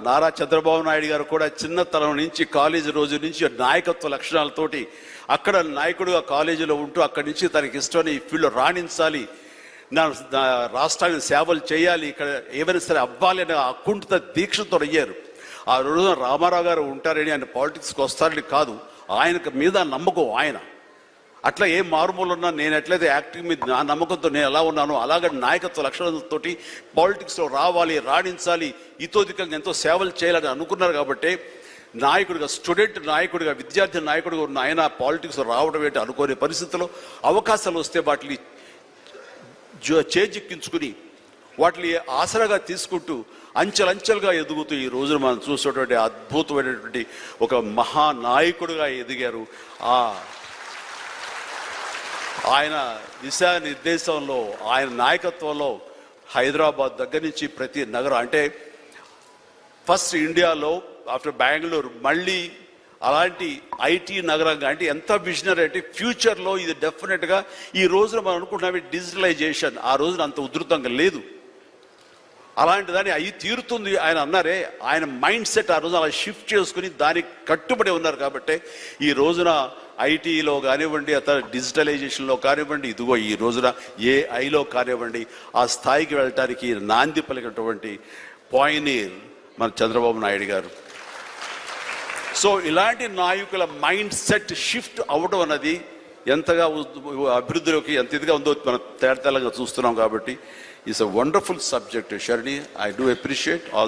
నారా చంద్రబాబు నాయుడు గారు కూడా చిన్నతనం నుంచి కాలేజీ రోజు నుంచి నాయకత్వ లక్షణాలతోటి అక్కడ నాయకుడుగా కాలేజీలో ఉంటూ అక్కడి నుంచి తనకి ఇష్టమని ఈ ఫీల్డ్లో రాణించాలి, నా రాష్ట్రానికి సేవలు చేయాలి, ఇక్కడ ఏమైనా సరే అవ్వాలి అనే అకుంఠిత దీక్షతో అయ్యారు. ఆ రోజున రామారావు గారు ఉంటారని ఆయన పాలిటిక్స్కి వస్తారని కాదు, ఆయనకు మీద నమ్మకం ఆయన. అట్లా ఏ మారుమూలు ఉన్నా నేను ఎట్లయితే యాక్టింగ్ మీద నా నమ్మకంతో నేను ఎలా ఉన్నానో అలాగే నాయకత్వ లక్షణాలతోటి పాలిటిక్స్లో రావాలి, రాణించాలి, ఇతోధికంగా ఎంతో సేవలు చేయాలని అనుకున్నారు. కాబట్టి నాయకుడిగా, స్టూడెంట్ నాయకుడిగా, విద్యార్థి నాయకుడిగా ఉన్న ఆయన పాలిటిక్స్లో రావడం ఏంటి అనుకోని పరిస్థితుల్లో అవకాశాలు వస్తే వాటిని చేజిక్కించుకుని వాటిని ఆసరాగా తీసుకుంటూ అంచెలంచెలుగా ఎదుగుతూ ఈ రోజున మనం చూసేటువంటి అద్భుతమైనటువంటి ఒక మహానాయకుడిగా ఎదిగారు. ఆయన దిశానిర్దేశంలో, ఆయన నాయకత్వంలో హైదరాబాద్ దగ్గర నుంచి ప్రతి నగరం, అంటే ఫస్ట్ ఇండియాలో ఆఫ్టర్ బెంగళూరు మళ్ళీ అలాంటి ఐటీ నగరంగా, అంటే ఎంత విజనరీ అంటే ఫ్యూచర్లో ఇది డెఫినెట్గా ఈ రోజున మనం అనుకుంటున్నాం డిజిటలైజేషన్ ఆ రోజున అంత ఉధృతంగా లేదు, అలాంటి దాన్ని అవి తీరుతుంది ఆయన అన్నారే. ఆయన మైండ్ సెట్ ఆ రోజు అలా షిఫ్ట్ చేసుకుని దానికి కట్టుబడి ఉన్నారు. కాబట్టి ఈ రోజున ఐటీలో కానివ్వండి, అతను డిజిటలైజేషన్లో కానివ్వండి, ఇదిగో ఈ రోజున ఏఐలో కానివ్వండి, ఆ స్థాయికి వెళ్ళటానికి నాంది పలికినటువంటి పాయనీర్ మన చంద్రబాబు నాయుడు గారు. సో ఇలాంటి నాయకుల మైండ్ సెట్ షిఫ్ట్ అవ్వడం అన్నది ఎంతగా అభివృద్ధిలోకి ఎంత ఇదిగా ఉందో మనం తేటతెల్లంగా చూస్తున్నాం. కాబట్టి it's a wonderful subject. Sharni, I do appreciate all